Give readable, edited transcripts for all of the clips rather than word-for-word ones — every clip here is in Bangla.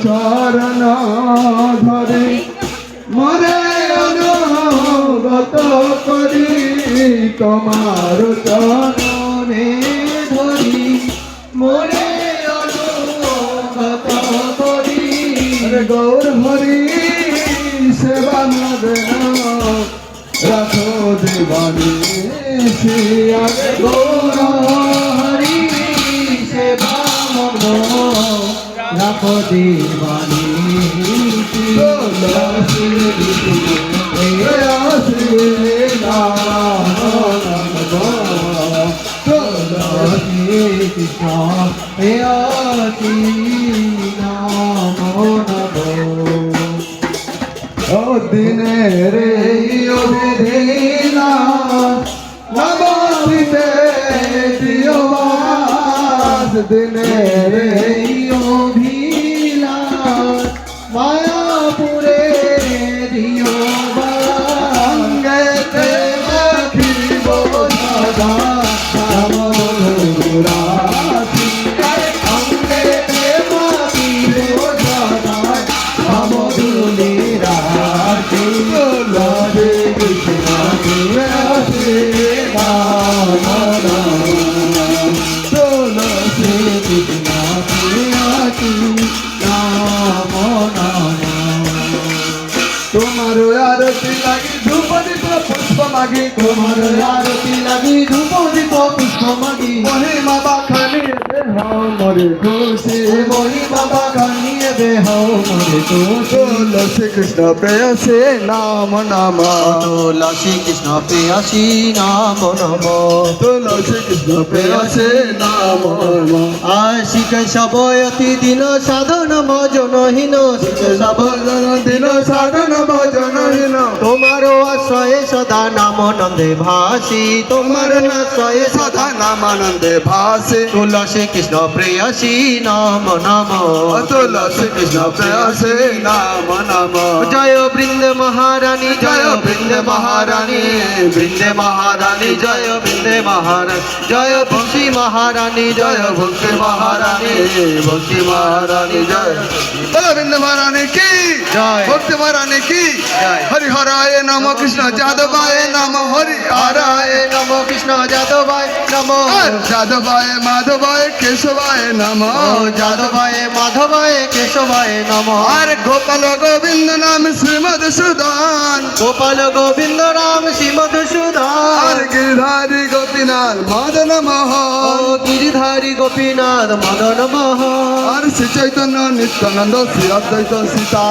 চরণ ধরে মরে অনুগত করি তোমার চরণে ধরি মরে অনুগত করি গৌর হরি সেবা মদনা রাখো দেবানী আগে গৌর হরি সেবা মদনা রাখো দেবানী দিনে রে অভিধীনা নবীতে দিও দিনে রে অভিলাষ মায়াপুরে দিও বাঙ্গেতে রাখিব সদা রামধুরাসি অঙ্গেতে রাখিব সদা রামধুরাসি রাধে কৃষ্ণ রাধে রাম তুলসী কৃষ্ণ তোমার আরতি লাগি ধূপ দীপ পুষ্প মাগি তোমার আরতি লাগি ধূপ দীপ পুষ্প মাগি মহিমা বাখানিয়ে দেহ মরে খুশি মহিমা বাখানিয়ে দেহ মরে খুশি তুলসী কৃষ্ণ প্রেয়সী নাম নাম তুলসী কৃষ্ণ প্রেয়সী নাম নম তুলসী কৃষ্ণ প্রেয়সী নাম নাম আশিক সবয়তি দিন সাধন ভজনহীন দিন সাধন ভজনহীন তোমার আশ্রয়ে সদা নাম নন্দে ভাসি তোমার আশ্রয়ে সদা নামানন্দে ভাসে তুলসী কৃষ্ণ প্রেয়সী নাম নাম তুলসী কৃষ্ণ প্রেয়সী নাম নাম জয় বৃন্দে মহারানী জয় বৃন্দে মহারানী বৃন্দে মহারানী জয় বৃন্দে মহারানী জয় বংশী মহারানী জয় ভক্তি মহারানী ভক্তি মহারানী জয় বলো বৃন্দে মহারানী কি জয় ভক্তি মহারানী কি জয় হরিহরায় নম কৃষ্ণ যাদবায় নম হরিহরায় নম কৃষ্ণ যাদবায় নম যাদবায় মাধবায় কেশবায় নম যাদবায় মাধবায় কেশবায় নম আর গোপাল গোবিন্দ নাম শ্রীমদ সুদান গোপাল গোবিন্দ রাম শ্রী আর মধুসূদন গিরিধারী গোপীনাথ মদন মোহন গিরিধারী গোপীনাথ মদন মোহন আর শ্রী চৈতন্য নিত্যানন্দ শ্রী অদ্বৈত সীতা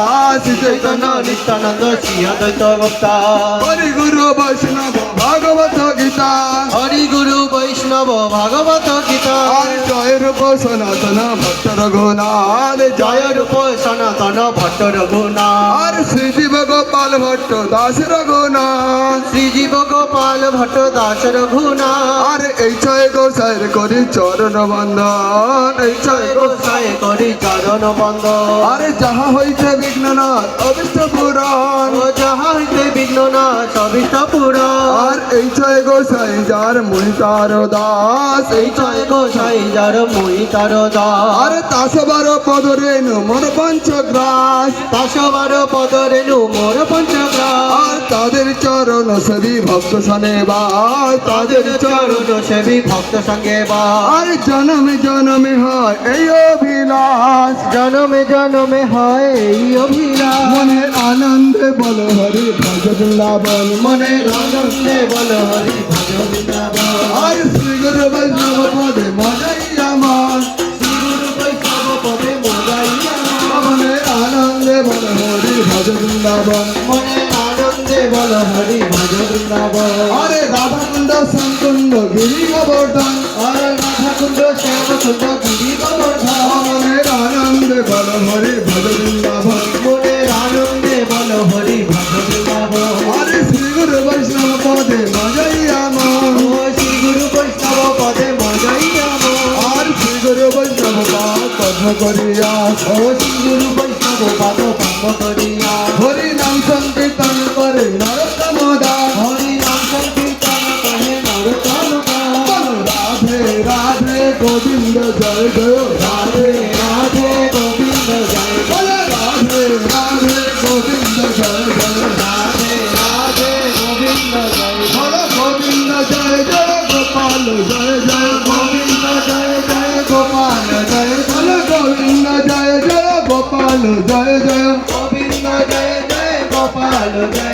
শ্রী চৈতন্য নিত্যানন্দ শ্রী অদ্বৈত গুপ্তা হরি গুরু বৈষ্ণব ভাগবত গীতা হরি গুরু বৈষ্ণব ভাগবত গীতা আর জয় রূপ সনাতন ভক্ত রঘুনাথ জয় রূপ সনাতন ভট্ট রঘুনাথ আর শ্রীজীব গোপাল ভট্ট দাস রঘুনাথ শ্রীজীব গোপাল ভট্ট দাস রঘুনাথ আর এই ছয় গোসাইর করি চরণ বন্ধন এই ছয় গোসাই করি চরণ বন্ধ আরে যাহা হইতে বিঘ্ননাথ অবিষ্ট পুরাণ ও যাহা হইতে বিঘ্ন না সবিষ্ট পুরাণ আর এই ছয় গোসাই যার মুই তার দাস এই ছয় গোসাই যার মুই তার দাস আর তাস বারো পদরেণু মোর পঞ্চগ্রাস 10-12 পদ রেণু মোর পঞ্চগ্রাম আর তাদের চরণ সেবী ভক্ত সনে বাস তাদের চরণ সেবী ভক্ত সঙ্গে বা আর জনমে জনমে হয় এই অভিলাষ জনমে জনমে হয় এই অভিলাষ মনের আনন্দে বল হরি ভজ বৃন্দাবন মনের আনন্দে বল হরি ভজ বৃন্দাবন আর শ্রী গুরু বৈষ্ণব পদে মজাই আমার শ্রী গুরু বৈষ্ণব পদে মজাইয়া মনের আনন্দে বল হরি ভজ বৃন্দাবন মনের আনন্দে বল হরি ভজ বৃন্দাবন আরে রাধাকুণ্ড শ্যামকুণ্ড গিরি গোবর্ধন আর রাধাকুণ্ড শ্যামকুণ্ড গিরি গোবর্ধন মনের আনন্দে বল হরি ভজ বৃন্দাবন মনের আনন্দে বল হরি ভজ বৃন্দাবন আরে শ্রী গুরু বৈষ্ণব পদে মজাই আমার ও শ্রী গুরু বৈষ্ণব পদে মজাইয়া আর শ্রী গুরু বৈষ্ণব কথা করিয়া ও শ্রী গুরু বৈষ্ণব পাদ পাম্ব করিয়া হরি নাম সংকীর্তন করে নরোত্তম দাস হরি নাম সংকীর্তন করে নরোত্তম দাস। রাধে রাধে গোবিন্দ জয় জয় রাধে রাধে গোবিন্দ জয় বলো হর গোবিন্দ জয় জয় গোপাল জয় জয় গোবিন্দ জয় জয় গোপাল জয় হর গোবিন্দ জয় জয় গোপাল জয় জয় গোবিন্দ জয় জয় গোপাল জয়